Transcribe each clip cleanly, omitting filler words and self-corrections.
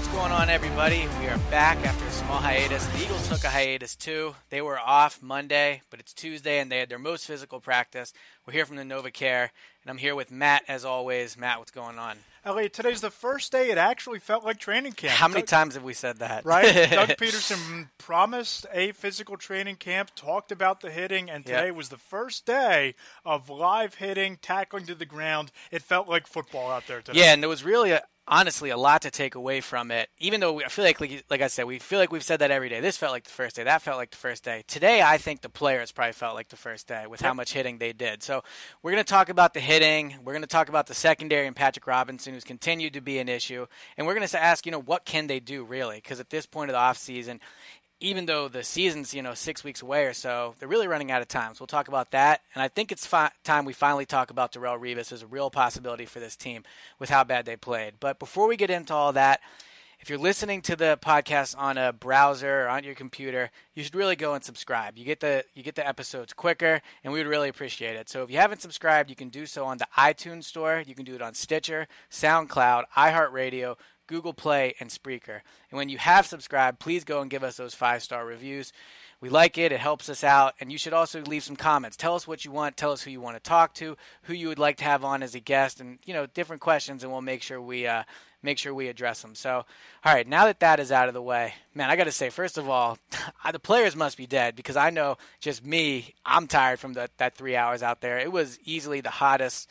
What's going on, everybody? We are back after a small hiatus. The Eagles took a hiatus too. They were off Monday, but it's Tuesday and they had their most physical practice. We're here from the NovaCare, and I'm here with Matt as always. Matt, what's going on? Elliot, today's the first day it actually felt like training camp. How many times have we said that? Right? Doug Peterson promised a physical training camp, talked about the hitting, and today was the first day of live hitting, tackling to the ground. It felt like football out there today. Yeah, and there was really honestly a lot to take away from it, even though I feel like I said, we feel like we've said that every day. This felt like the first day. That felt like the first day. Today, I think the players probably felt like the first day with how much hitting they did. So we're going to talk about the hitting. We're going to talk about the secondary and Patrick Robinson, who's continued to be an issue. And we're going to ask, what can they do really? Because at this point of the offseason, even though the season's, 6 weeks away or so, they're really running out of time. So we'll talk about that. And I think it's time we finally talk about Darrelle Revis as a real possibility for this team with how bad they played. But before we get into all that, if you're listening to the podcast on a browser or on your computer, you should really go and subscribe. You get the episodes quicker, and we would really appreciate it. So if you haven't subscribed, you can do so on the iTunes Store. You can do it on Stitcher, SoundCloud, iHeartRadio, Google Play, and Spreaker. And when you have subscribed, please go and give us those 5-star reviews. We like it. It helps us out. And you should also leave some comments. Tell us what you want. Tell us who you want to talk to, who you would like to have on as a guest, and, different questions, and we'll make sure we address them. So, all right, now that is out of the way, man, I got to say, first of all, the players must be dead because I know just me, I'm tired from that 3 hours out there. It was easily the hottest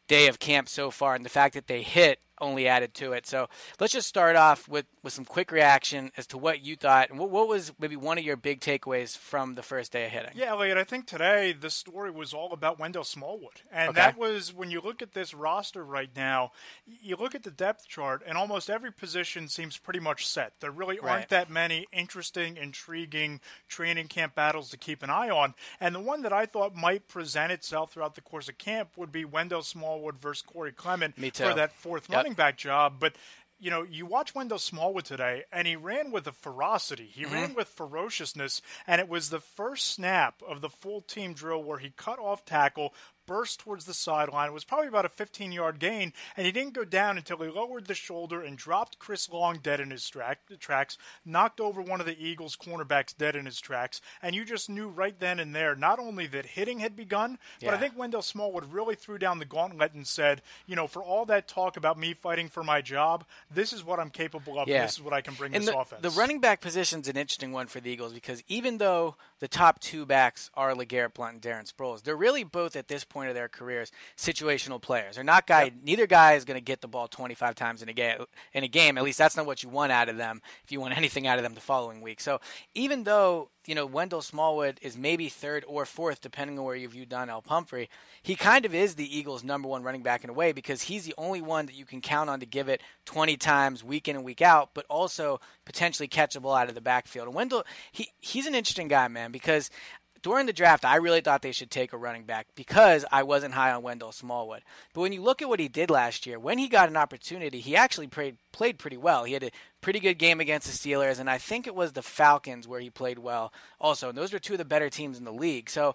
day of camp so far, and the fact that they hit only added to it. So let's just start off with some quick reaction as to what you thought and what was maybe one of your big takeaways from the first day of hitting. Yeah, Elliot, I think today the story was all about Wendell Smallwood. And that was, when you look at this roster right now, you look at the depth chart and almost every position seems pretty much set. There really aren't that many interesting, intriguing training camp battles to keep an eye on. And the one that I thought might present itself throughout the course of camp would be Wendell Smallwood versus Corey Clement for that fourth running back job. But you watch Wendell Smallwood today, and he ran with a ferocity. He ran with ferociousness, and it was the first snap of the full team drill where he cut off tackle, burst towards the sideline. It was probably about a 15-yard gain, and he didn't go down until he lowered the shoulder and dropped Chris Long dead in his tracks, knocked over one of the Eagles' cornerbacks dead in his tracks, and you just knew right then and there not only that hitting had begun, but I think Wendell Smallwood really threw down the gauntlet and said, for all that talk about me fighting for my job, this is what I'm capable of, and this is what I can bring this offense. The running back position's an interesting one for the Eagles because even though the top two backs are LeGarrette Blount and Darren Sproles, they're really both at this point of their careers situational players. They're not neither guy is going to get the ball 25 times in a game. At least that's not what you want out of them if you want anything out of them the following week. So even though Wendell Smallwood is maybe third or fourth, depending on where you view Darrelle Revis, he kind of is the Eagles' number one running back in a way because he's the only one that you can count on to give it 20 times week in and week out, but also potentially catch the ball out of the backfield. And Wendell, he's an interesting guy, man, because during the draft, I really thought they should take a running back because I wasn't high on Wendell Smallwood. But when you look at what he did last year, when he got an opportunity, he actually played pretty well. He had a pretty good game against the Steelers, and I think it was the Falcons where he played well also. And those were two of the better teams in the league. So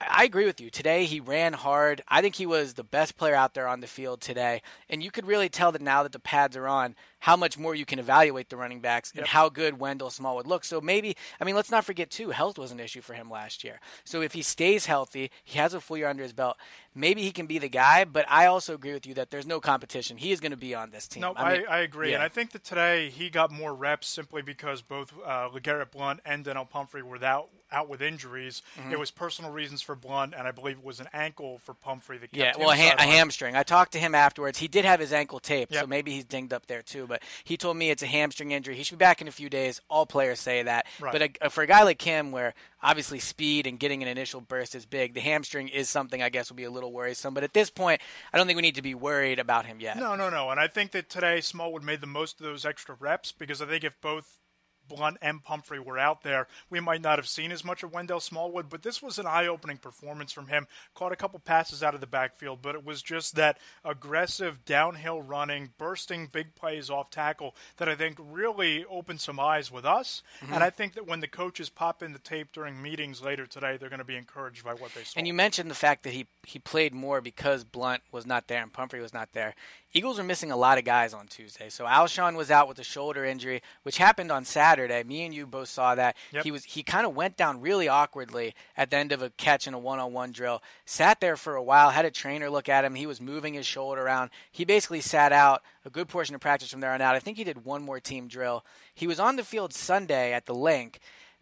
I agree with you. Today he ran hard. I think he was the best player out there on the field today. And you could really tell that now that the pads are on, how much more you can evaluate the running backs and how good Wendell Smallwood looks. So maybe, let's not forget too, health was an issue for him last year. So if he stays healthy, he has a full year under his belt, maybe he can be the guy. But I also agree with you that there's no competition. He is going to be on this team. No, I agree. Yeah. And I think that today he got more reps simply because both LeGarrette Blount and Darrelle Revis were out with injuries. It was personal reasons for Blount, and I believe it was an ankle for Pumphrey that kept him a hamstring. I talked to him afterwards. He did have his ankle taped, so maybe he's dinged up there too. But he told me it's a hamstring injury. He should be back in a few days. All players say that. Right. But for a guy like him, where obviously speed and getting an initial burst is big, the hamstring is something I guess will be a little worrisome. But at this point, I don't think we need to be worried about him yet. No. And I think that today Smallwood made the most of those extra reps because I think if both Blunt and Pumphrey were out there, we might not have seen as much of Wendell Smallwood, but this was an eye-opening performance from him. Caught a couple passes out of the backfield, but it was just that aggressive downhill running, bursting big plays off tackle that I think really opened some eyes with us. Mm-hmm. And I think that when the coaches pop in the tape during meetings later today, they're going to be encouraged by what they saw. And you mentioned the fact that he played more because Blunt was not there and Pumphrey was not there. Eagles are missing a lot of guys on Tuesday. So Alshon was out with a shoulder injury, which happened on Saturday. Me and you both saw that. Yep. He kind of went down really awkwardly at the end of a catch in a one-on-one drill. Sat there for a while, had a trainer look at him. He was moving his shoulder around. He basically sat out a good portion of practice from there on out. I think he did one more team drill. He was on the field Sunday at the Link.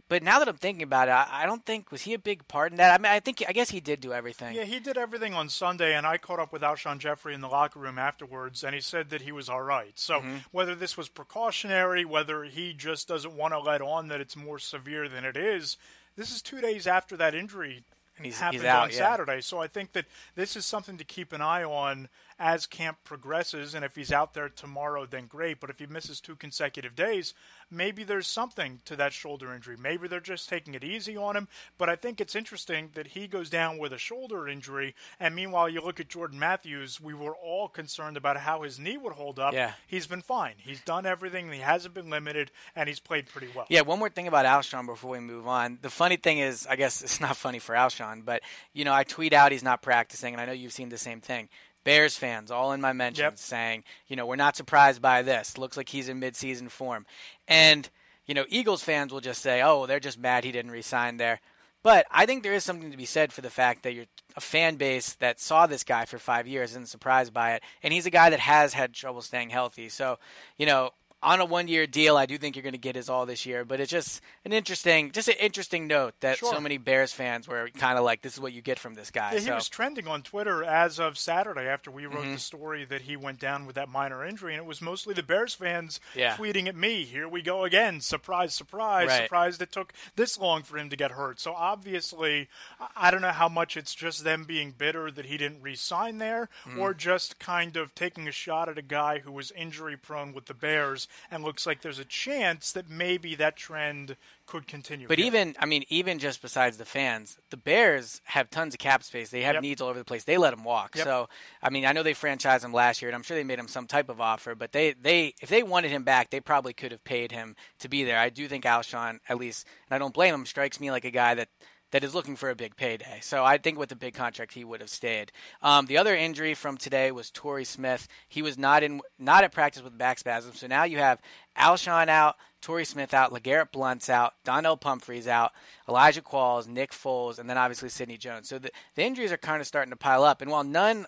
But now that I'm thinking about it, I don't think, was he a big part in that? I mean, I guess he did do everything. Yeah, he did everything on Sunday, and I caught up with Alshon Jeffrey in the locker room afterwards, and he said that he was all right. So whether this was precautionary, whether he just doesn't want to let on that it's more severe than it is, this is 2 days after that injury happened on Saturday. So I think that this is something to keep an eye on as camp progresses, and if he's out there tomorrow, then great. But if he misses 2 consecutive days, maybe there's something to that shoulder injury. Maybe they're just taking it easy on him. But I think it's interesting that he goes down with a shoulder injury, and meanwhile you look at Jordan Matthews, we were all concerned about how his knee would hold up. Yeah. He's been fine. He's done everything. He hasn't been limited, and he's played pretty well. Yeah, one more thing about Alshon before we move on. The funny thing is, I guess it's not funny for Alshon, but, I tweet out he's not practicing, and I know you've seen the same thing. Bears fans, all in my mentions, saying, we're not surprised by this. Looks like he's in midseason form. And, Eagles fans will just say, oh, they're just mad he didn't re-sign there. But I think there is something to be said for the fact that you're a fan base that saw this guy for 5 years, isn't surprised by it. And he's a guy that has had trouble staying healthy. So, on a one-year deal, I do think you're going to get his all this year. But it's just an interesting note that so many Bears fans were kind of like, this is what you get from this guy. Yeah, he was trending on Twitter as of Saturday after we wrote the story that he went down with that minor injury. And it was mostly the Bears fans tweeting at me, here we go again, surprise, surprise, surprised it took this long for him to get hurt. So obviously, I don't know how much it's just them being bitter that he didn't re-sign there or just kind of taking a shot at a guy who was injury-prone with the Bears. And looks like there's a chance that maybe that trend could continue. But even just besides the fans, the Bears have tons of cap space. They have needs all over the place. They let him walk. So, I know they franchised him last year, and I'm sure they made him some type of offer. But if they wanted him back, they probably could have paid him to be there. I do think Alshon, at least, and I don't blame him, strikes me like a guy that is looking for a big payday. So I think with the big contract, he would have stayed. The other injury from today was Torrey Smith. He was not at practice with back spasms. So now you have Alshon out, Torrey Smith out, LeGarrette Blount's out, Donnell Pumphrey's out, Elijah Qualls, Nick Foles, and then obviously Sidney Jones. So the injuries are kind of starting to pile up. And while none,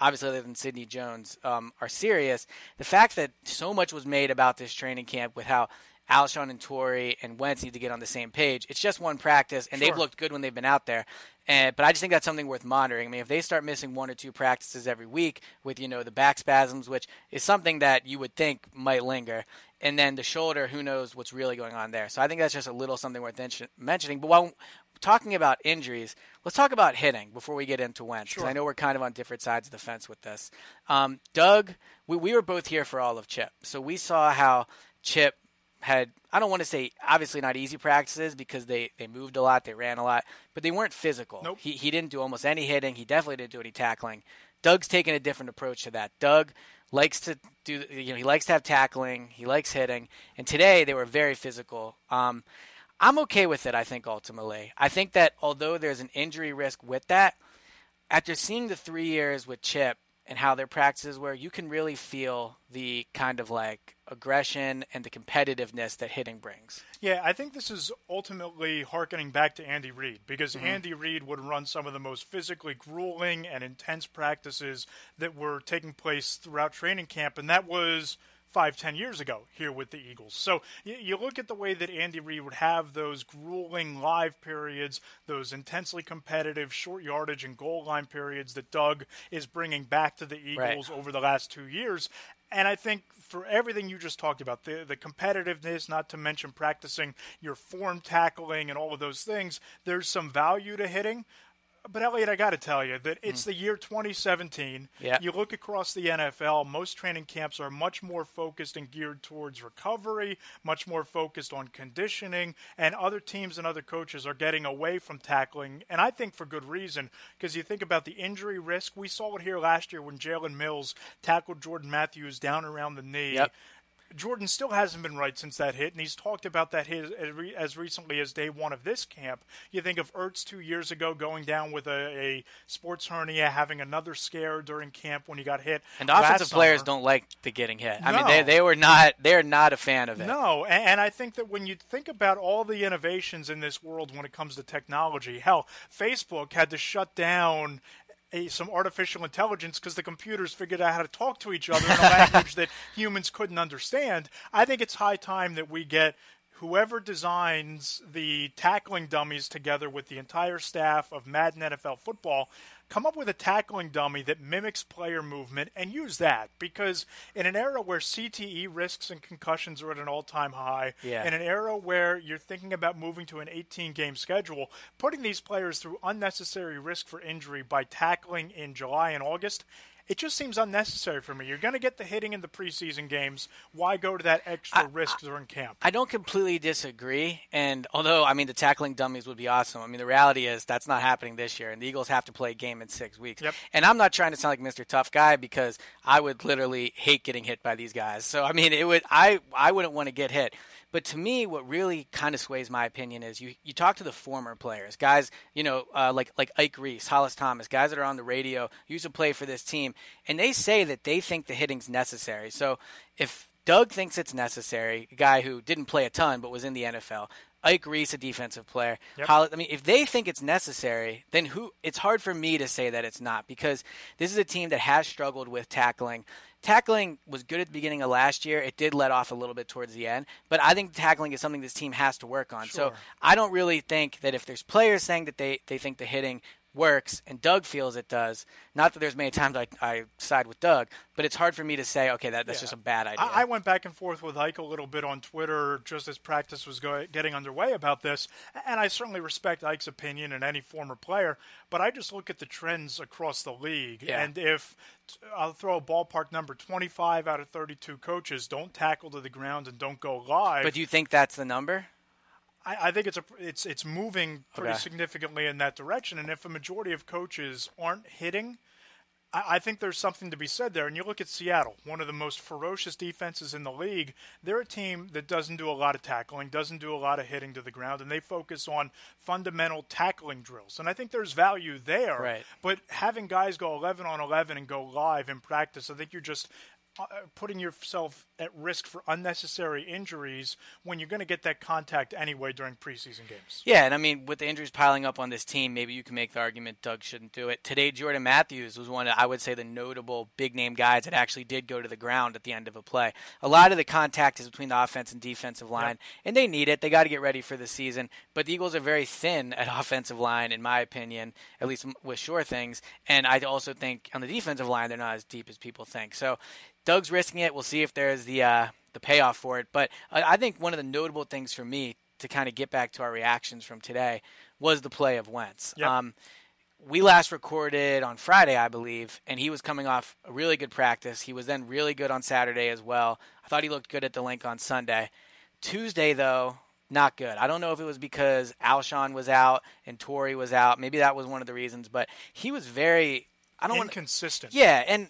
obviously other than Sidney Jones, are serious, the fact that so much was made about this training camp with how Alshon and Torrey and Wentz need to get on the same page. It's just one practice, and they've looked good when they've been out there. But I just think that's something worth monitoring. If they start missing 1 or 2 practices every week with, the back spasms, which is something that you would think might linger, and then the shoulder, who knows what's really going on there. So I think that's just a little something worth mentioning. But while talking about injuries, let's talk about hitting before we get into Wentz, because I know we're kind of on different sides of the fence with this. Doug, we were both here for all of Chip. So we saw how Chip had, I don't want to say obviously not easy practices because they moved a lot, they ran a lot, but they weren't physical. Nope. He didn't do almost any hitting. He definitely didn't do any tackling. Doug's taken a different approach to that. Doug likes to do, he likes to have tackling. He likes hitting. And today they were very physical. I'm okay with it, I think, ultimately. I think that although there's an injury risk with that, after seeing the 3 years with Chip and how their practices were, you can really feel the kind of aggression and the competitiveness that hitting brings. Yeah, I think this is ultimately hearkening back to Andy Reid, because Andy Reid would run some of the most physically grueling and intense practices that were taking place throughout training camp, and that was 5-10 years ago here with the Eagles. So you look at the way that Andy Reid would have those grueling live periods, those intensely competitive short yardage and goal line periods that Doug is bringing back to the Eagles over the last 2 years. And I think for everything you just talked about, the competitiveness, not to mention practicing your form tackling and all of those things, there's some value to hitting. But, Elliot, I got to tell you that it's the year 2017. Yeah. You look across the NFL, most training camps are much more focused and geared towards recovery, much more focused on conditioning, and other teams and other coaches are getting away from tackling, and I think for good reason, because you think about the injury risk. We saw it here last year when Jalen Mills tackled Jordan Matthews down around the knee. Yep. Jordan still hasn't been right since that hit, and he's talked about that hit as recently as day one of this camp. You think of Ertz 2 years ago going down with a sports hernia, having another scare during camp when he got hit. And offensive players don't like the getting hit. No. I mean, they're not a fan of it. No, and I think that when you think about all the innovations in this world when it comes to technology, hell, Facebook had to shut down some artificial intelligence because the computers figured out how to talk to each other in a language that humans couldn't understand. I think it's high time that we get whoever designs the tackling dummies together with the entire staff of Madden NFL Football, come up with a tackling dummy that mimics player movement and use that. Because in an era where CTE risks and concussions are at an all-time high, in an era where you're thinking about moving to an 18-game schedule, putting these players through unnecessary risk for injury by tackling in July and August, it just seems unnecessary for me. You're going to get the hitting in the preseason games. Why go to that extra risk during camp? I don't completely disagree. And although, I mean, the tackling dummies would be awesome, I mean, the reality is that's not happening this year. And the Eagles have to play a game in 6 weeks. Yep. And I'm not trying to sound like Mr. Tough Guy because I would literally hate getting hit by these guys. So, I mean, I wouldn't want to get hit. But to me, what really kind of sways my opinion is you talk to the former players, guys, like Ike Reese, Hollis Thomas, guys that are on the radio, used to play for this team, and they say that they think the hitting's necessary. So if Doug thinks it's necessary, a guy who didn't play a ton but was in the NFL, Ike Reese, a defensive player. Yep. I mean, if they think it's necessary, then it's hard for me to say that it's not because this is a team that has struggled with tackling. Tackling was good at the beginning of last year. It did let off a little bit towards the end. But I think tackling is something this team has to work on. Sure. So I don't really think that if there's players saying that they think the hitting works and Doug feels it does, not that there's many times I side with Doug, but it's hard for me to say, okay, that's just a bad idea. I went back and forth with Ike a little bit on Twitter just as practice was getting underway about this, and I certainly respect Ike's opinion and any former player, but I just look at the trends across the league, and if I'll throw a ballpark number, 25 out of 32 coaches don't tackle to the ground and don't go live. But do you think that's the number? I think it's moving pretty significantly in that direction. And if a majority of coaches aren't hitting, I think there's something to be said there. And you look at Seattle, one of the most ferocious defenses in the league. They're a team that doesn't do a lot of tackling, doesn't do a lot of hitting to the ground, and they focus on fundamental tackling drills. And I think there's value there. Right. But having guys go 11 on 11 and go live in practice, I think you're just putting yourself at risk for unnecessary injuries when you're going to get that contact anyway during preseason games. Yeah, and I mean, with the injuries piling up on this team, maybe you can make the argument Doug shouldn't do it. Today, Jordan Matthews was one of, I would say, the notable big-name guys that actually did go to the ground at the end of a play. A lot of the contact is between the offense and defensive line, and they need it. They got to get ready for the season. But the Eagles are very thin at offensive line, in my opinion, at least with sure things. And I also think on the defensive line, they're not as deep as people think. So Doug's risking it. We'll see if there's the payoff for it. But I think one of the notable things for me to kind of get back to our reactions from today was the play of Wentz. Yep. We last recorded on Friday, I believe, and he was coming off a really good practice. He was then really good on Saturday as well. I thought he looked good at the link on Sunday. Tuesday, though, not good. I don't know if it was because Alshon was out and Torrey was out. Maybe that was one of the reasons. But he was very inconsistent. Yeah, and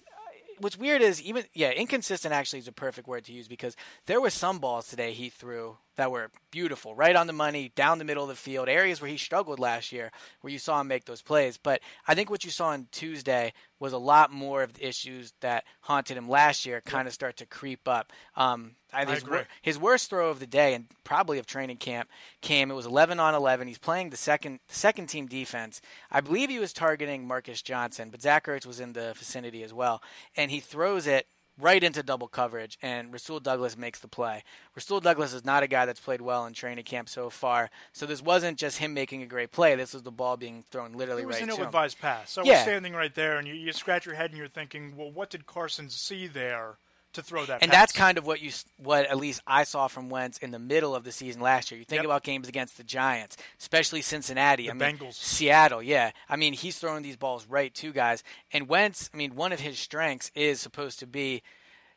what's weird is inconsistent actually is a perfect word to use because there were some balls today he threw that were beautiful, right on the money, down the middle of the field, areas where he struggled last year where you saw him make those plays. But I think what you saw on Tuesday was a lot more of the issues that haunted him last year kind of start to creep up. I agree. His worst throw of the day and probably of training camp came. It was 11 on 11. He's playing the second team defense. I believe he was targeting Marcus Johnson, but Zach Ertz was in the vicinity as well. And he throws it right into double coverage, and Rasul Douglas makes the play. Rasul Douglas is not a guy that's played well in training camp so far, so this wasn't just him making a great play. This was the ball being thrown literally right to him. It was an ill-advised pass. So we're standing right there, and you scratch your head, and you're thinking, well, what did Carson see there to throw that and pass. that's kind of what at least I saw from Wentz in the middle of the season last year. You think about games against the Giants, especially Cincinnati. Bengals. Seattle, yeah. I mean, he's throwing these balls right to guys. And Wentz, I mean, one of his strengths is supposed to be,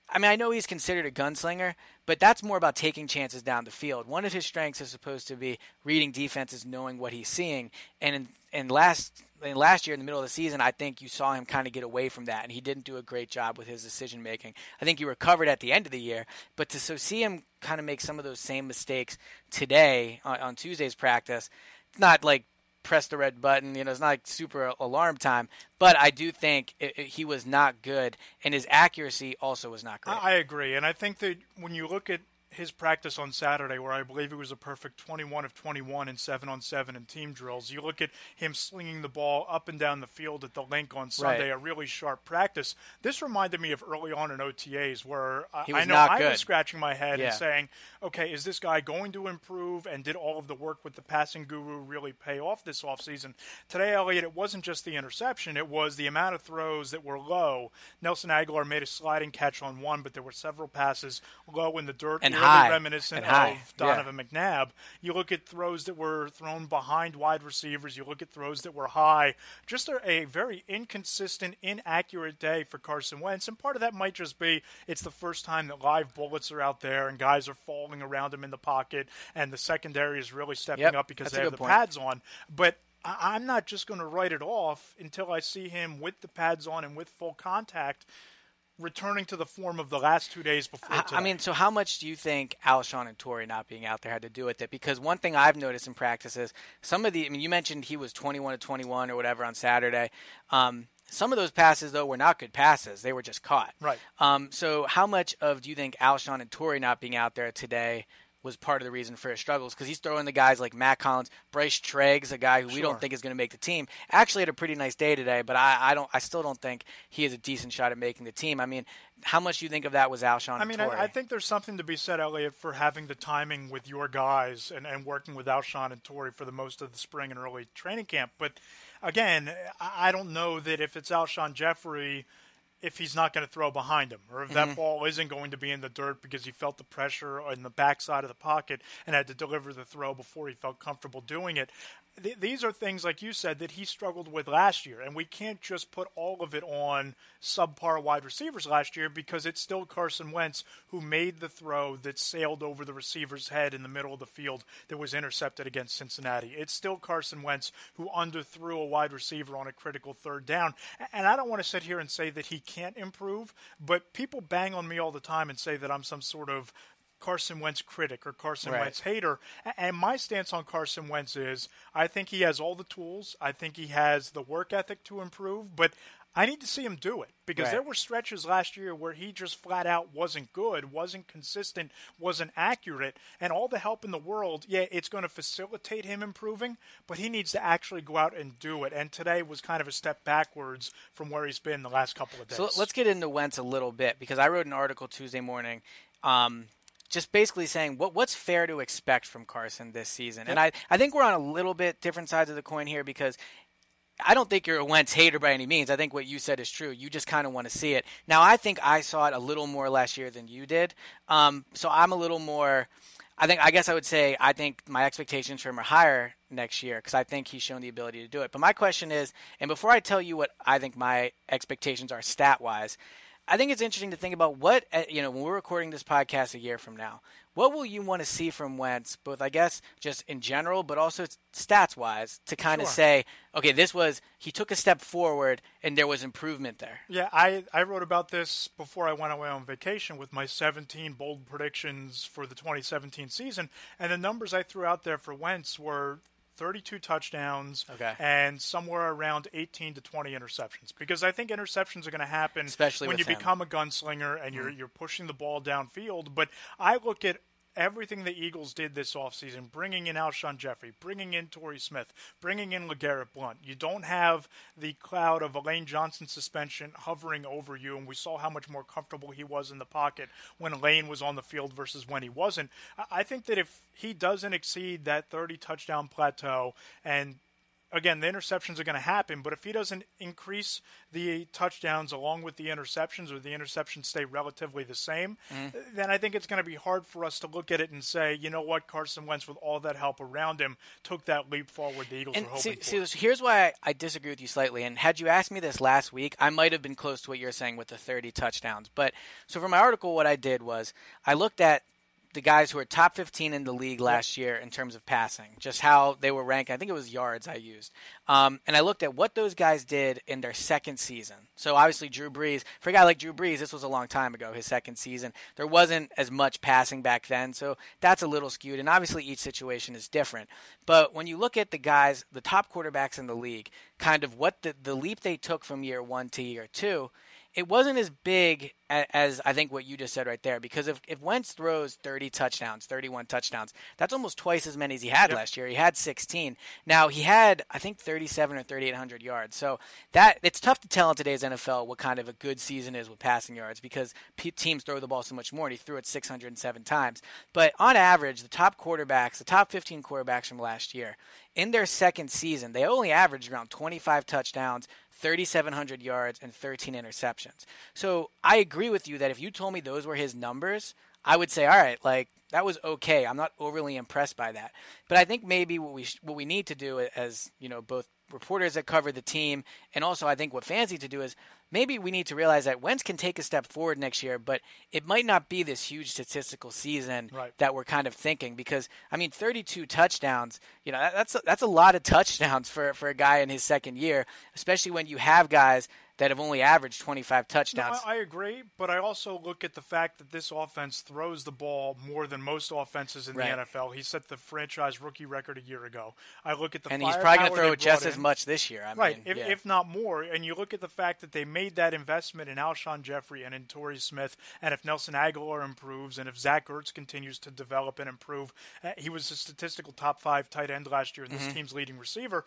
I mean, I know he's considered a gunslinger, but that's more about taking chances down the field. One of his strengths is supposed to be reading defenses, knowing what he's seeing. And last year in the middle of the season, I think you saw him kind of get away from that, and he didn't do a great job with his decision making. I think he recovered at the end of the year, but to see him kind of make some of those same mistakes today on Tuesday's practice, it's not like press the red button, it's not like super alarm time, but I do think he was not good, and his accuracy also was not great. I agree, and I think that when you look at his practice on Saturday, where I believe it was a perfect 21 of 21 in 7-on-7 and team drills. You look at him slinging the ball up and down the field at the link on Sunday, a really sharp practice. This reminded me of early on in OTAs where I know I was scratching my head and saying, okay, is this guy going to improve? And did all of the work with the passing guru really pay off this offseason? Today, Elliot, it wasn't just the interception. It was the amount of throws that were low. Nelson Aguilar made a sliding catch on one, but there were several passes low in the dirt. And high. Reminiscent of Donovan McNabb. You look at throws that were thrown behind wide receivers. You look at throws that were high. Just a very inconsistent, inaccurate day for Carson Wentz. And part of that might just be it's the first time that live bullets are out there and guys are falling around him in the pocket, and the secondary is really stepping up because they have the pads on. But I'm not just going to write it off until I see him with the pads on and with full contact returning to the form of the last 2 days before today. I mean, so how much do you think Alshon and Torrey not being out there had to do with it? Because one thing I've noticed in practice is you mentioned he was 21 of 21 or whatever on Saturday. Some of those passes, though, were not good passes. They were just caught. Right. So how much do you think Alshon and Torrey not being out there today was part of the reason for his struggles? Because he's throwing the guys like Matt Collins, Bryce Treggs, a guy who we don't think is going to make the team. Actually had a pretty nice day today, but I still don't think he has a decent shot at making the team. I mean, how much do you think of that was Alshon and Torrey? I think there's something to be said, Elliot, for having the timing with your guys and working with Alshon and Torrey for the most of the spring and early training camp. But again, I don't know that if it's Alshon Jeffrey, if he's not going to throw behind him, or if that ball isn't going to be in the dirt because he felt the pressure in the backside of the pocket and had to deliver the throw before he felt comfortable doing it. These are things, like you said, that he struggled with last year, and we can't just put all of it on subpar wide receivers last year because it's still Carson Wentz who made the throw that sailed over the receiver's head in the middle of the field that was intercepted against Cincinnati. It's still Carson Wentz who underthrew a wide receiver on a critical third down. And I don't want to sit here and say that he can't improve, but people bang on me all the time and say that I'm some sort of Carson Wentz critic or Carson Wentz hater. And my stance on Carson Wentz is I think he has all the tools. I think he has the work ethic to improve, but I need to see him do it because there were stretches last year where he just flat out wasn't good, wasn't consistent, wasn't accurate, and all the help in the world, it's going to facilitate him improving, but he needs to actually go out and do it. And today was kind of a step backwards from where he's been the last couple of days. So let's get into Wentz a little bit because I wrote an article Tuesday morning just basically saying what's fair to expect from Carson this season. And I think we're on a little bit different sides of the coin here because I don't think you're a Wentz hater by any means. I think what you said is true. You just kind of want to see it. Now, I think I saw it a little more last year than you did. So I'm a little more – I guess I would say I think my expectations for him are higher next year because I think he's shown the ability to do it. But my question is – and before I tell you what I think my expectations are stat-wise – I think it's interesting to think about when we're recording this podcast a year from now, what will you want to see from Wentz, both, I guess, just in general, but also stats-wise, to kind of say, okay, he took a step forward and there was improvement there. Yeah, I wrote about this before I went away on vacation with my 17 bold predictions for the 2017 season, and the numbers I threw out there for Wentz were 32 touchdowns, and somewhere around 18 to 20 interceptions. Because I think interceptions are going to happen especially when you become a gunslinger and you're pushing the ball downfield. But I look at everything the Eagles did this offseason, bringing in Alshon Jeffrey, bringing in Torrey Smith, bringing in LeGarrette Blount. You don't have the cloud of Lane Johnson suspension hovering over you, and we saw how much more comfortable he was in the pocket when Lane was on the field versus when he wasn't. I think that if he doesn't exceed that 30-touchdown plateau and again, the interceptions are going to happen, but if he doesn't increase the touchdowns along with the interceptions, or the interceptions stay relatively the same, then I think it's going to be hard for us to look at it and say, you know what, Carson Wentz, with all that help around him, took that leap forward the Eagles were hoping for. See, here's why I disagree with you slightly, and had you asked me this last week, I might have been close to what you're saying with the 30 touchdowns. But so for my article, what I did was I looked at the guys who were top 15 in the league last year in terms of passing, just how they were ranked. I think it was yards I used. And I looked at what those guys did in their second season. So obviously Drew Brees, for a guy like Drew Brees, this was a long time ago, his second season. There wasn't as much passing back then, so that's a little skewed. And obviously each situation is different. But when you look at the guys, the top quarterbacks in the league, kind of what the leap they took from year one to year two, it wasn't as big as I think what you just said right there, because if Wentz throws 30 touchdowns, 31 touchdowns, that's almost twice as many as he had last year. He had 16. Now, he had, I think, 37 or 3,800 yards. So that it's tough to tell in today's NFL what kind of a good season is with passing yards, because teams throw the ball so much more, and he threw it 607 times. But on average, the top quarterbacks, the top 15 quarterbacks from last year, in their second season, they only averaged around 25 touchdowns, 3,700 yards, and 13 interceptions. So I agree with you that if you told me those were his numbers, I would say, all right, like, that was okay. I'm not overly impressed by that. But I think maybe what we need to do, as you know, both reporters that cover the team, and also I think what fans need to do, is maybe we need to realize that Wentz can take a step forward next year, but it might not be this huge statistical season that we're kind of thinking. Because, I mean, 32 touchdowns, you know, that's a lot of touchdowns for a guy in his second year, especially when you have guys that have only averaged 25 touchdowns. No, I agree, but I also look at the fact that this offense throws the ball more than most offenses in the NFL. He set the franchise rookie record a year ago. I look at the and he's probably going to throw it just as much this year. I mean, if not more. And you look at the fact that they made that investment in Alshon Jeffrey and in Torrey Smith, and if Nelson Aguilar improves, and if Zach Ertz continues to develop and improve, he was a statistical top 5 tight end last year, and this team's leading receiver.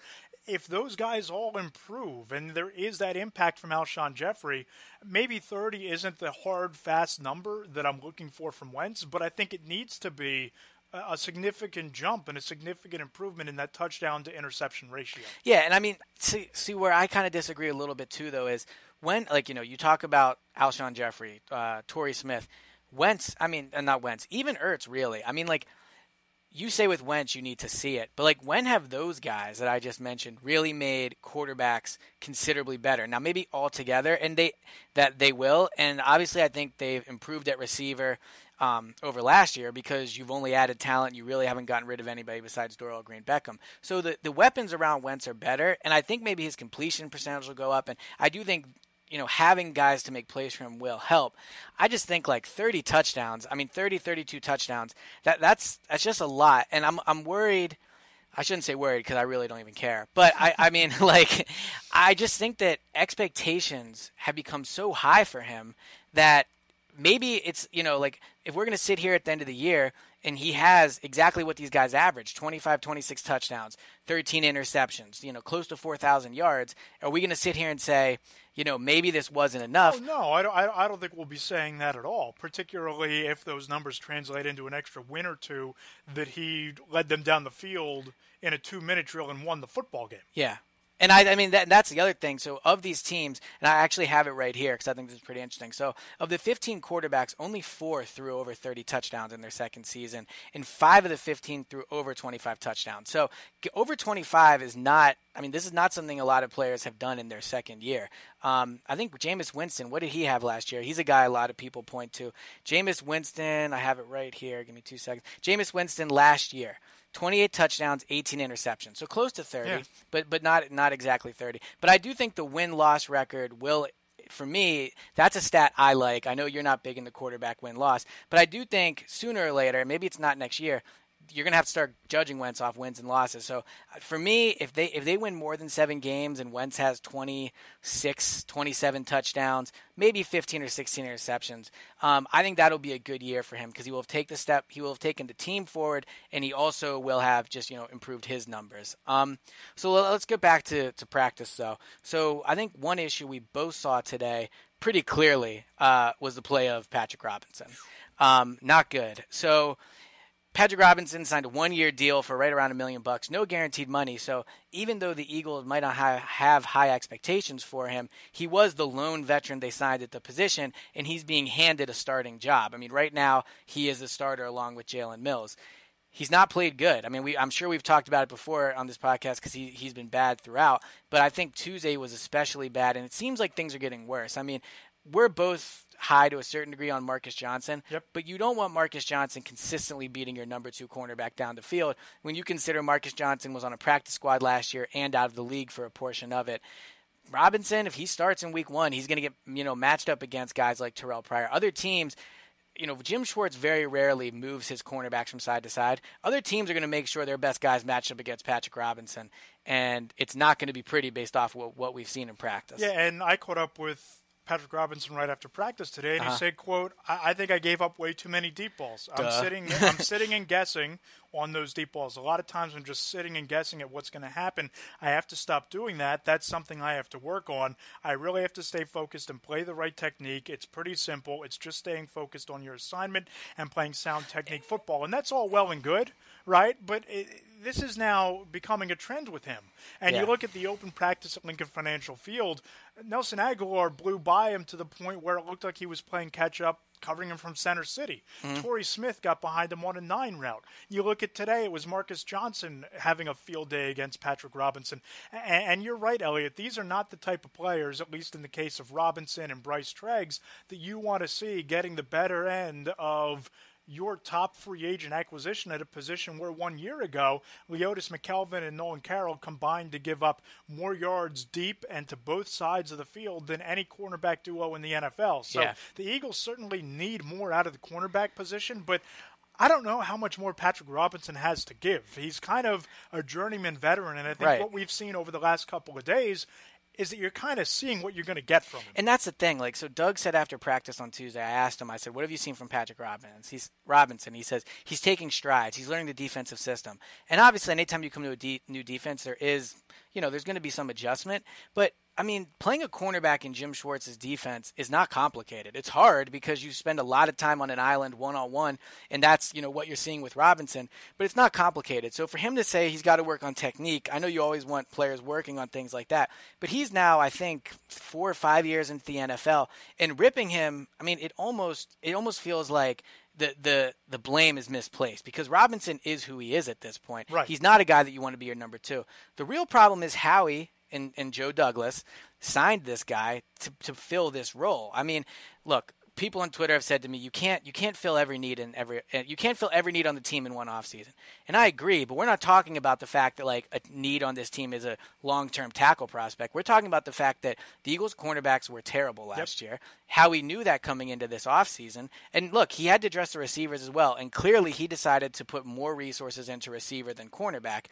If those guys all improve, and there is that impact from Alshon Jeffrey, maybe 30 isn't the hard, fast number that I'm looking for from Wentz, but I think it needs to be a significant jump and a significant improvement in that touchdown to interception ratio. Yeah, and I mean, see where I kind of disagree a little bit too, though, is when, like, you know, you talk about Alshon Jeffrey, Torrey Smith, Wentz, I mean, not Wentz, even Ertz, really. I mean, like, you say with Wentz you need to see it, but like, when have those guys that I just mentioned really made quarterbacks considerably better? Now, maybe all together, and they will, and obviously I think they've improved at receiver over last year, because you've only added talent. You really haven't gotten rid of anybody besides Darrelle Green Beckham. So the weapons around Wentz are better, and I think maybe his completion percentage will go up, and I do think, you know, having guys to make plays for him will help. I just think like 30 touchdowns, I mean 32 touchdowns, that's just a lot. And I'm worried. I shouldn't say worried, because I really don't even care. But I mean, like, I just think that expectations have become so high for him that maybe it's, you know, like, if we're going to sit here at the end of the year and he has exactly what these guys average, 25, 26 touchdowns, 13 interceptions, you know, close to 4,000 yards, are we going to sit here and say, you know, maybe this wasn't enough? Oh, no, I don't think we'll be saying that at all, particularly if those numbers translate into an extra win or two, that he led them down the field in a 2-minute drill and won the football game. Yeah. And I mean, that's the other thing. So of these teams, and I actually have it right here because I think this is pretty interesting. So of the 15 quarterbacks, only 4 threw over 30 touchdowns in their second season, and 5 of the 15 threw over 25 touchdowns. So over 25 is not, I mean, this is not something a lot of players have done in their second year. I think Jameis Winston, what did he have last year? He's a guy a lot of people point to. Jameis Winston, I have it right here. Give me 2 seconds. Jameis Winston last year, 28 touchdowns, 18 interceptions. So close to 30, but not exactly 30. But I do think the win-loss record will, for me, that's a stat I like. I know you're not big in the quarterback win-loss, but I do think sooner or later, maybe it's not next year, you're going to have to start judging Wentz off wins and losses. So for me, if they win more than 7 games and Wentz has 26, 27 touchdowns, maybe 15 or 16 interceptions, I think that'll be a good year for him, because he will have taken the step, he will have taken the team forward, and he also will have just, you know, improved his numbers. So let's get back to practice though. So I think one issue we both saw today pretty clearly was the play of Patrick Robinson. Not good. So Patrick Robinson signed a 1-year deal for right around $1 million, no guaranteed money. So even though the Eagles might not have high expectations for him, he was the lone veteran they signed at the position, and he's being handed a starting job. I mean, right now he is the starter along with Jalen Mills. He's not played good. I mean, I'm sure we've talked about it before on this podcast because he's been bad throughout. But I think Tuesday was especially bad, and it seems like things are getting worse. I mean, we're both high to a certain degree on Marcus Johnson, but you don't want Marcus Johnson consistently beating your number 2 cornerback down the field when you consider Marcus Johnson was on a practice squad last year and out of the league for a portion of it. Robinson, if he starts in week 1, he's going to get matched up against guys like Terrell Pryor. Other teams, Jim Schwartz very rarely moves his cornerbacks from side to side. Other teams are going to make sure their best guys match up against Patrick Robinson, and it's not going to be pretty based off what we've seen in practice. Yeah, and I caught up with Patrick Robinson right after practice today, and he said, quote, I think I gave up way too many deep balls. I'm sitting and guessing on those deep balls. A lot of times I'm just sitting and guessing at what's going to happen. I have to stop doing that. That's something I have to work on. I really have to stay focused and play the right technique. It's pretty simple. It's just staying focused on your assignment and playing sound technique football. And that's all well and good, right? But this is now becoming a trend with him. And you look at the open practice at Lincoln Financial Field, Nelson Aguilar blew by him to the point where it looked like he was playing catch-up, covering him from center city. Torrey Smith got behind him on a 9 route. You look at today, it was Marcus Johnson having a field day against Patrick Robinson. And you're right, Elliot. These are not the type of players, at least in the case of Robinson and Bryce Treggs, that you want to see getting the better end of your top free agent acquisition at a position where 1 year ago, Leotis McKelvin and Nolan Carroll combined to give up more yards deep and to both sides of the field than any cornerback duo in the NFL. So the Eagles certainly need more out of the cornerback position, but I don't know how much more Patrick Robinson has to give. He's kind of a journeyman veteran, and I think what we've seen over the last couple of days is that you're kind of seeing what you're going to get from him. And that's the thing. So Doug said after practice on Tuesday, I asked him, I said, what have you seen from Patrick Robinson? He says he's taking strides. He's learning the defensive system. And obviously, anytime you come to a new defense, there is, there's going to be some adjustment. But I mean, playing a cornerback in Jim Schwartz's defense is not complicated. It's hard because you spend a lot of time on an island one-on-one, and that's, what you're seeing with Robinson. But it's not complicated. So for him to say he's got to work on technique, I know you always want players working on things like that. But he's now, I think, 4 or 5 years into the NFL. And ripping him, I mean, it almost feels like the blame is misplaced because Robinson is who he is at this point. Right. He's not a guy that you want to be your number 2. The real problem is Howie and Joe Douglas signed this guy to fill this role. I mean, look, people on Twitter have said to me, you can't fill every need on the team in one offseason. And I agree, but we're not talking about the fact that a need on this team is a long-term tackle prospect. We're talking about the fact that the Eagles cornerbacks were terrible last year. Howie knew that coming into this offseason. And look, he had to address the receivers as well. And clearly he decided to put more resources into receiver than cornerback.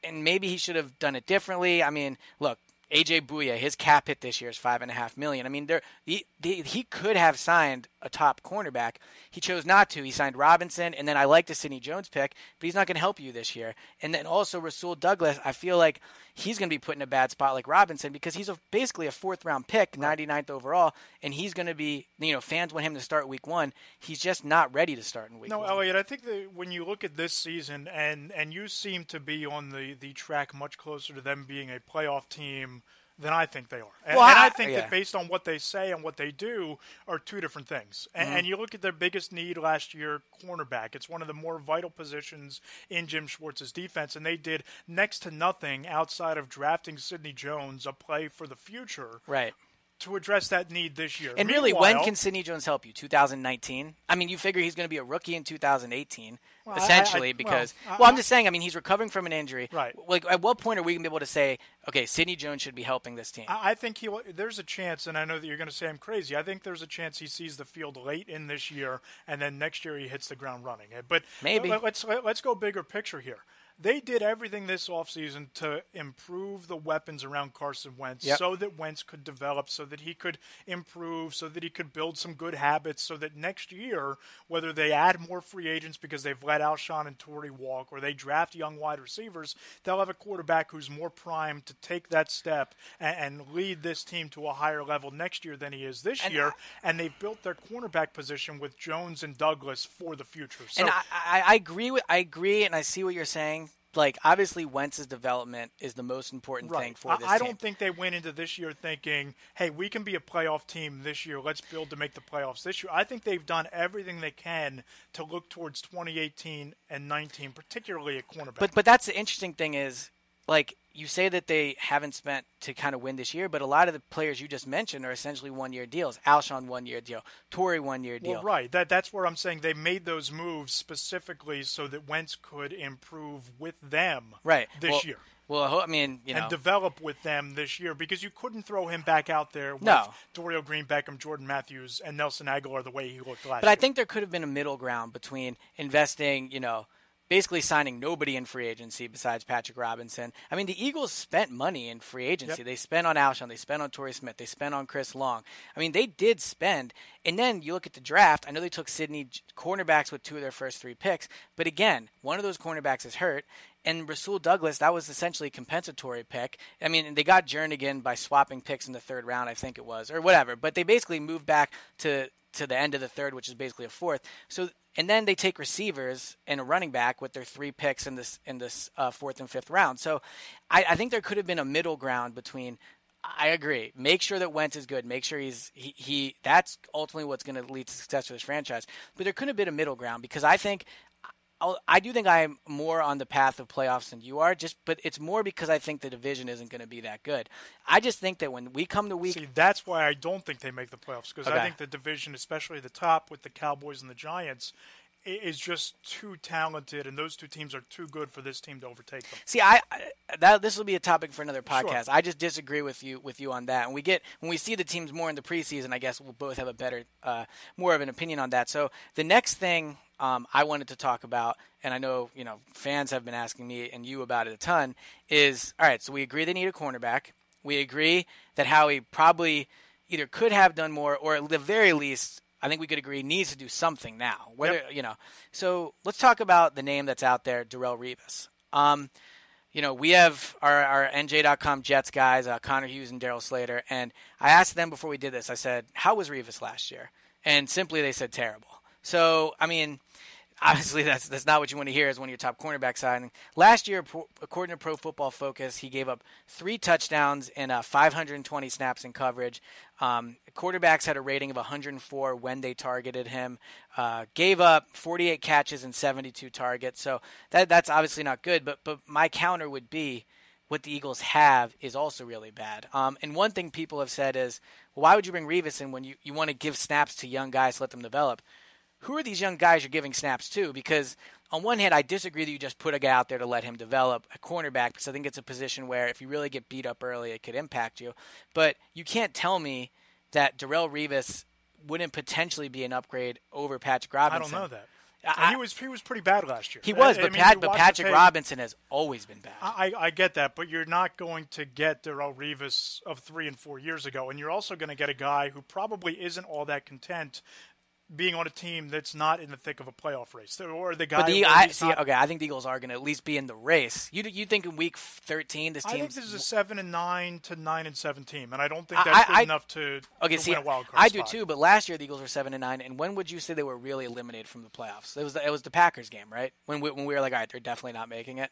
And maybe he should have done it differently. I mean, look, A.J. Bouye, his cap hit this year is $5.5 million. I mean, he could have signed a top cornerback. He chose not to. He signed Robinson, and then I like the Sidney Jones pick, but he's not going to help you this year. And then also Rasul Douglas, I feel like he's going to be put in a bad spot like Robinson because he's basically a 4th-round pick, 99th overall, and he's going to be, fans want him to start week 1. He's just not ready to start in week 1. No, Elliot, I think that when you look at this season, and you seem to be on the track much closer to them being a playoff team than I think they are. And I think that based on what they say and what they do are 2 different things. And you look at their biggest need last year, cornerback. It's one of the more vital positions in Jim Schwartz's defense, and they did next to nothing outside of drafting Sidney Jones, a play for the future. Right. To address that need this year. And really, when can Sidney Jones help you? 2019? I mean, you figure he's going to be a rookie in 2018, essentially, because I'm just saying, I mean, he's recovering from an injury. Right. At what point are we going to be able to say, okay, Sidney Jones should be helping this team? I think there's a chance, and I know that you're going to say I'm crazy, I think there's a chance he sees the field late in this year, and then next year he hits the ground running. But maybe. Let's go bigger picture here. They did everything this offseason to improve the weapons around Carson Wentz so that Wentz could develop, so that he could improve, so that he could build some good habits, so that next year, whether they add more free agents because they've let Alshon and Torrey walk or they draft young wide receivers, they'll have a quarterback who's more primed to take that step and lead this team to a higher level next year than he is this year. And they've built their cornerback position with Jones and Douglas for the future. So, and I agree, and I see what you're saying. Like, obviously, Wentz's development is the most important thing for this team. I don't think they went into this year thinking, hey, we can be a playoff team this year. Let's build to make the playoffs this year. I think they've done everything they can to look towards 2018 and 19, particularly at cornerback. But that's the interesting thing is, like, you say that they haven't spent to kind of win this year, but a lot of the players you just mentioned are essentially one-year deals. Alshon, one-year deal. Torrey, one-year deal. Well, right. That's where I'm saying they made those moves specifically so that Wentz could improve with them this year. Well, I mean, and develop with them this year, because you couldn't throw him back out there with Dorial Green, Beckham, Jordan Matthews, and Nelson Aguilar the way he looked last year. But I think there could have been a middle ground between investing, basically signing nobody in free agency besides Patrick Robinson. I mean, the Eagles spent money in free agency. Yep. They spent on Alshon. They spent on Torrey Smith. They spent on Chris Long. I mean, they did spend. And then you look at the draft. I know they took Sydney cornerbacks with 2 of their first 3 picks. But again, one of those cornerbacks is hurt. And Rasul Douglas, that was essentially a compensatory pick. I mean, they got Jernigan by swapping picks in the 3rd round, I think it was, or whatever. But they basically moved back to the end of the 3rd, which is basically a 4th. So, and then they take receivers and a running back with their 3 picks in this 4th and 5th round. So I think there could have been a middle ground between. I agree. Make sure that Wentz is good. Make sure he that's ultimately what's going to lead to success for this franchise. But there could have been a middle ground, because I do think I'm more on the path of playoffs than you are, but it's more because I think the division isn't going to be that good. I just think that when we come to week... See, that's why I don't think they make the playoffs, because I think the division, especially the top with the Cowboys and the Giants, is just too talented, and those 2 teams are too good for this team to overtake them. See, this will be a topic for another podcast. Sure. I just disagree with you on that. And when we see the teams more in the preseason, I guess we'll both have a better, more of an opinion on that. So the next thing I wanted to talk about, and I know fans have been asking me and you about it a ton, is all right. So we agree they need a cornerback. We agree that Howie probably either could have done more, or at the very least, I think we could agree needs to do something now. So let's talk about the name that's out there, Darrelle Revis. We have our NJ.com Jets guys, Connor Hughes and Daryl Slater, and I asked them before we did this. I said, "How was Revis last year?" And simply they said terrible. So I mean, obviously that's not what you want to hear as one of your top cornerback signing. Last year, according to Pro Football Focus, he gave up 3 touchdowns and 520 snaps in coverage. Quarterbacks had a rating of 104 when they targeted him. Gave up 48 catches and 72 targets. So that's obviously not good. But my counter would be, what the Eagles have is also really bad. And one thing people have said is, well, why would you bring Revis in when you want to give snaps to young guys, let them develop? Who are these young guys you're giving snaps to? Because on one hand, I disagree that you just put a guy out there to let him develop a cornerback, because I think it's a position where if you really get beat up early, it could impact you. But you can't tell me that Darrelle Revis wouldn't potentially be an upgrade over Patrick Robinson. I don't know that. He was pretty bad last year. He was, but Patrick Robinson has always been bad. I get that, but you're not going to get Darrelle Revis of 3 and 4 years ago, and you're also going to get a guy who probably isn't all that content being on a team that's not in the thick of a playoff race, or the guy. But I think the Eagles are going to at least be in the race. You think in week 13 this team? I think this is a 7-9 to 9-7 team, and I don't think that's good enough to win a wild card I spot. do too, but last year the Eagles were 7-9, and when would you say they were really eliminated from the playoffs? It was the Packers game, right? When we were like, all right, they're definitely not making it.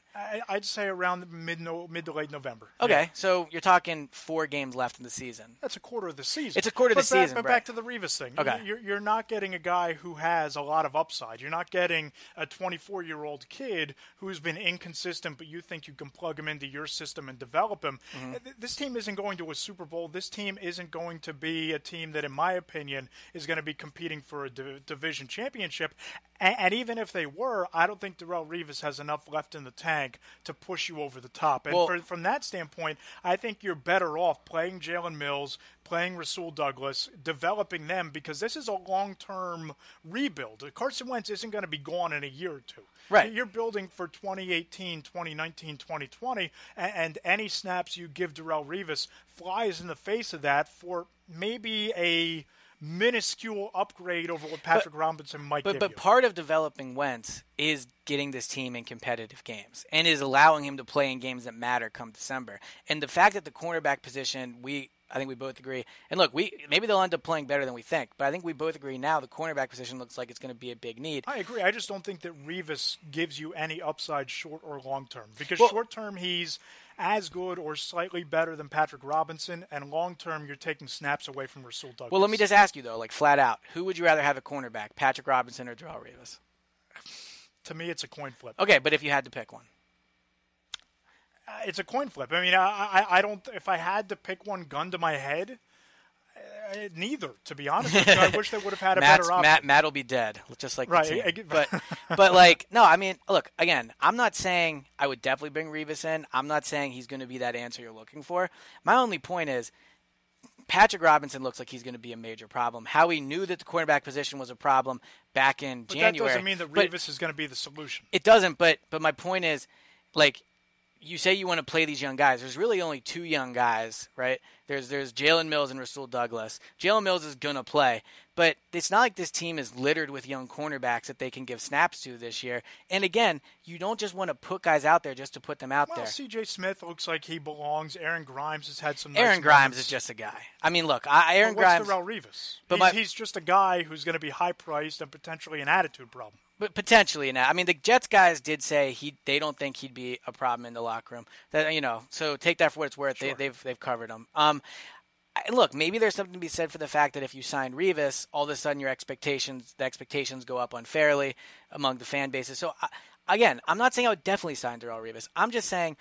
I'd say around mid to late November. Okay, so you're talking 4 games left in the season. That's a quarter of the season. It's a quarter of the season. But back to the Revis thing. Okay, you're not getting a guy who has a lot of upside. You're not getting a 24-year-old kid who's been inconsistent, but you think you can plug him into your system and develop him. Mm-hmm. This team isn't going to a Super Bowl. This team isn't going to be a team that, in my opinion, is going to be competing for a division championship. And even if they were, I don't think Darrelle Revis has enough left in the tank to push you over the top. And from that standpoint, I think you're better off playing Jalen Mills, playing Rasul Douglas, developing them, because this is a long-term rebuild. Carson Wentz isn't going to be gone in a year or two. Right. You're building for 2018, 2019, 2020, and any snaps you give Darrelle Revis flies in the face of that for maybe a minuscule upgrade over what Patrick Robinson might give you. But part of developing Wentz is getting this team in competitive games and is allowing him to play in games that matter come December. And the fact that the cornerback position, I think we both agree. And look, maybe they'll end up playing better than we think, but I think we both agree now the cornerback position looks like it's going to be a big need. I agree. I just don't think that Revis gives you any upside short or long term. Because short term he's as good or slightly better than Patrick Robinson, and long term you're taking snaps away from Rasul Douglas. Well, let me just ask you though, like flat out, who would you rather have at cornerback, Patrick Robinson or Darrelle Revis? To me, it's a coin flip. Okay, but if you had to pick one. It's a coin flip. I mean, I don't. If I had to pick one gun to my head, neither. To be honest with you, I wish they would have had a better option. Matt will be dead, just like right. The team. But like, no. I mean, look. Again, I'm not saying I would definitely bring Revis in. I'm not saying he's going to be that answer you're looking for. My only point is, Patrick Robinson looks like he's going to be a major problem. Howie knew that the cornerback position was a problem back in January. That doesn't mean that Revis is going to be the solution. It doesn't. But my point is, like, you say you want to play these young guys. There's really only two young guys, right? There's Jalen Mills and Rasul Douglas. Jalen Mills is going to play, but it's not like this team is littered with young cornerbacks that they can give snaps to this year. And again, you don't just want to put guys out there just to put them out there. C.J. Smith looks like he belongs. Aaron Grimes has had some Aaron Grimes is just a guy. I mean, look, Aaron Grimes. What's Darrelle Revis? He's just a guy who's going to be high-priced and potentially an attitude problem. But potentially now. I mean, the Jets guys did say they don't think he'd be a problem in the locker room. That so take that for what it's worth. Sure. They've covered him. Look, maybe there's something to be said for the fact that if you sign Revis, all of a sudden the expectations go up unfairly among the fan bases. So again, I'm not saying I would definitely sign Darrelle Revis. I'm just saying,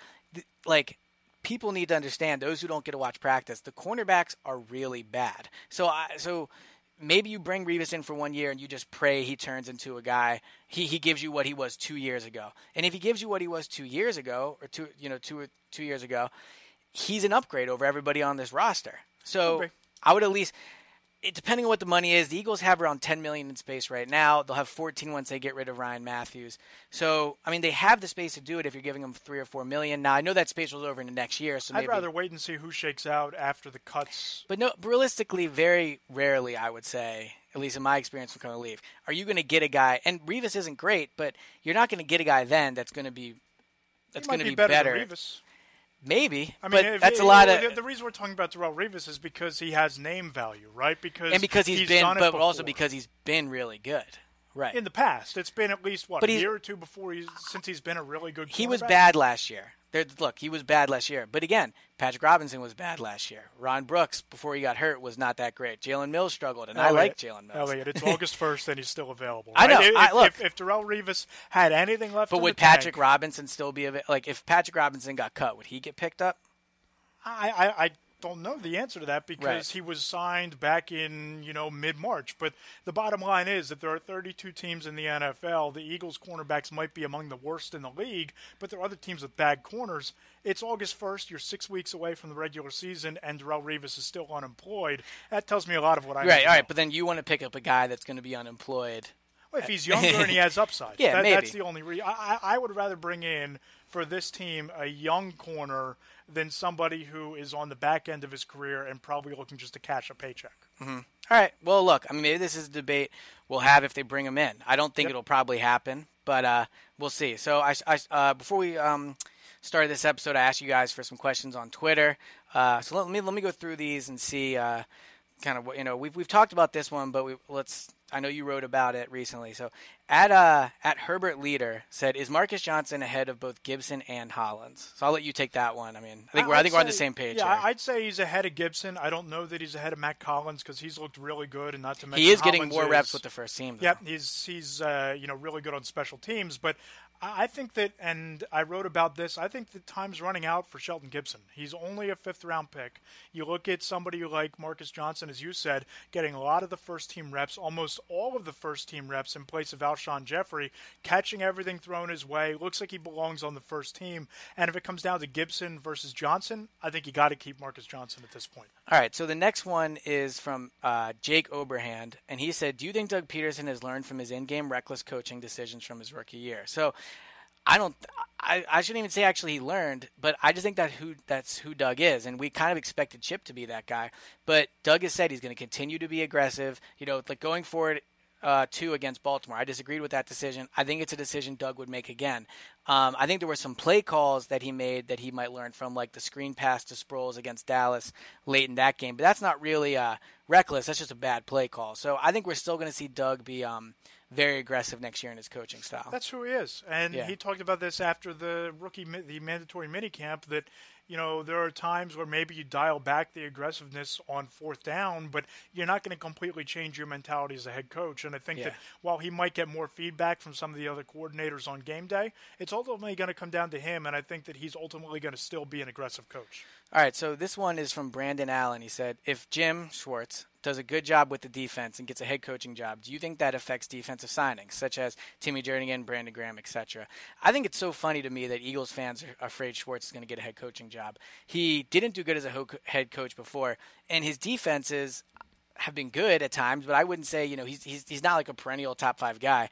like, people need to understand, those who don't get to watch practice, the cornerbacks are really bad. So maybe you bring Revis in for 1 year and you just pray he turns into a guy. He gives you what he was 2 years ago. And if he gives you what he was 2 years ago, or 2 years ago, he's an upgrade over everybody on this roster. So I would at least, depending on what the money is, the Eagles have around $10 million in space right now. They'll have 14 once they get rid of Ryan Matthews. So, I mean, they have the space to do it if you're giving them $3 or $4 million. Now, I know that space rolls over into next year. So I'd rather wait and see who shakes out after the cuts. But no, realistically, very rarely, I would say, at least in my experience from coming to leave, are you going to get a guy, and Revis isn't great, but you're not going to get a guy then that's going to be better. Than Revis. Maybe, but that's a lot of. The reason we're talking about Darrelle Revis is because he has name value, right? Because he's been, but also because he's been really good, right? In the past, it's been at least a year or two since he's been a really good. He was bad last year. He was bad last year. But again, Patrick Robinson was bad last year. Ron Brooks, before he got hurt, was not that great. Jalen Mills struggled, and I like Jalen Mills. Elliot, it's August 1st, and he's still available. Right? I know. If Darrelle Revis had anything left, but would Patrick Robinson still be available? Like, if Patrick Robinson got cut, would he get picked up? I don't know the answer to that because he was signed back in mid-March. But the bottom line is that there are 32 teams in the NFL. The Eagles' cornerbacks might be among the worst in the league, but there are other teams with bad corners. It's August 1st. You're 6 weeks away from the regular season, and Darrelle Revis is still unemployed. That tells me a lot of what I know. Right, all right. But then you want to pick up a guy that's going to be unemployed. Well, if he's younger and he has upside. Maybe. That's the only reason. I would rather bring in, for this team, a young corner than somebody who is on the back end of his career and probably looking just to cash a paycheck. Mm-hmm. All right. Well, look, I mean, maybe this is a debate we'll have if they bring him in. I don't think it'll probably happen, but we'll see. So before we started this episode, I asked you guys for some questions on Twitter. So let me go through these and see kind of what we've talked about this one, but I know you wrote about it recently. So at Herbert Leader said, is Marcus Johnson ahead of both Gibson and Hollins? So I'll let you take that one. I mean, I think we're on the same page. Yeah, here. I'd say he's ahead of Gibson. I don't know that he's ahead of Matt Collins because he's looked really good, and not to mention he is getting more reps with the first team. Though. Yep, he's really good on special teams, but I think that, and I wrote about this, I think the time's running out for Shelton Gibson. He's only a fifth-round pick. You look at somebody like Marcus Johnson, as you said, getting a lot of the first-team reps, almost all of the first-team reps in place of Alshon Jeffrey, catching everything thrown his way. Looks like he belongs on the first team. And if it comes down to Gibson versus Johnson, I think you got to keep Marcus Johnson at this point. All right, so the next one is from Jake Oberhand, and he said, do you think Doug Peterson has learned from his in-game reckless coaching decisions from his rookie year? So I shouldn't even say actually he learned, but I just think that's who Doug is, and we kind of expected Chip to be that guy. But Doug has said he's going to continue to be aggressive. Like going forward, 2 against Baltimore. I disagreed with that decision. I think it's a decision Doug would make again. I think there were some play calls that he made that he might learn from, like the screen pass to Sproles against Dallas late in that game. But that's not really reckless. That's just a bad play call. So I think we're still going to see Doug be very aggressive next year in his coaching style. That's who he is. And he talked about this after the mandatory minicamp that, there are times where maybe you dial back the aggressiveness on fourth down, but you're not going to completely change your mentality as a head coach. And I think that while he might get more feedback from some of the other coordinators on game day, it's ultimately going to come down to him, and I think that he's ultimately going to still be an aggressive coach. All right, so this one is from Brandon Allen. He said, if Jim Schwartz does a good job with the defense and gets a head coaching job, do you think that affects defensive signings, such as Timmy Jernigan, Brandon Graham, etc.? I think it's so funny to me that Eagles fans are afraid Schwartz is going to get a head coaching job. He didn't do good as a head coach before, and his defenses have been good at times, but I wouldn't say, he's not like a perennial top 5 guy.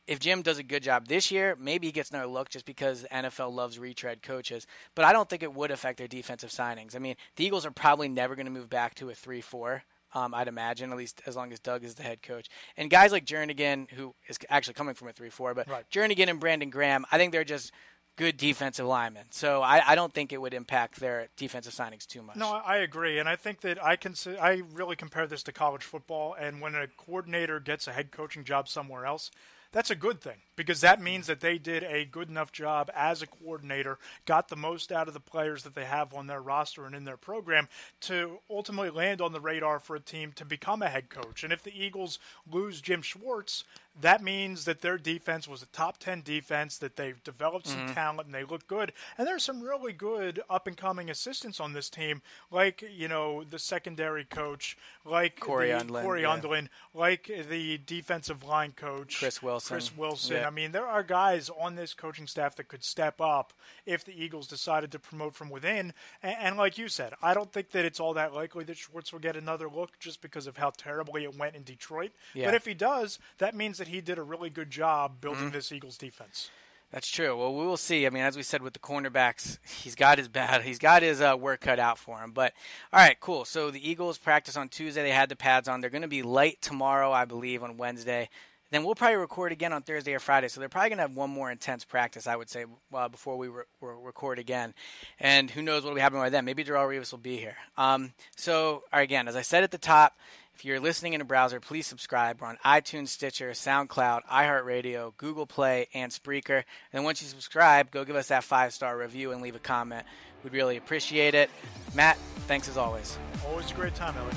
If Jim does a good job this year, maybe he gets another look just because the NFL loves retread coaches, but I don't think it would affect their defensive signings. I mean, the Eagles are probably never going to move back to a 3-4. I'd imagine, at least as long as Doug is the head coach. And guys like Jernigan, who is actually coming from a 3-4, but right. Jernigan and Brandon Graham, I think they're just good defensive linemen. So I don't think it would impact their defensive signings too much. No, I agree. And I think that I really compare this to college football. And when a coordinator gets a head coaching job somewhere else, that's a good thing, because that means that they did a good enough job as a coordinator, got the most out of the players that they have on their roster and in their program to ultimately land on the radar for a team to become a head coach. And if the Eagles lose Jim Schwartz, that means that their defense was a top 10 defense, that they've developed some talent and they look good. And there's some really good up-and-coming assistants on this team, like, the secondary coach, like Corey Undlin, like the defensive line coach, Chris Wilson. Yeah. I mean, there are guys on this coaching staff that could step up if the Eagles decided to promote from within. And like you said, I don't think that it's all that likely that Schwartz will get another look just because of how terribly it went in Detroit. Yeah. But if he does, that means that he did a really good job building this Eagles defense. That's true. Well, we will see. I mean, as we said with the cornerbacks, he's got his work cut out for him. But all right, cool. So the Eagles practice on Tuesday. They had the pads on. They're going to be light tomorrow, I believe, on Wednesday. Then we'll probably record again on Thursday or Friday. So they're probably going to have one more intense practice, I would say, before we record again. And who knows what will be happening by then. Maybe Darrelle Revis will be here. So, again, as I said at the top, if you're listening in a browser, please subscribe. We're on iTunes, Stitcher, SoundCloud, iHeartRadio, Google Play, and Spreaker. And then once you subscribe, go give us that 5-star review and leave a comment. We'd really appreciate it. Matt, thanks as always. Always a great time, Ellie.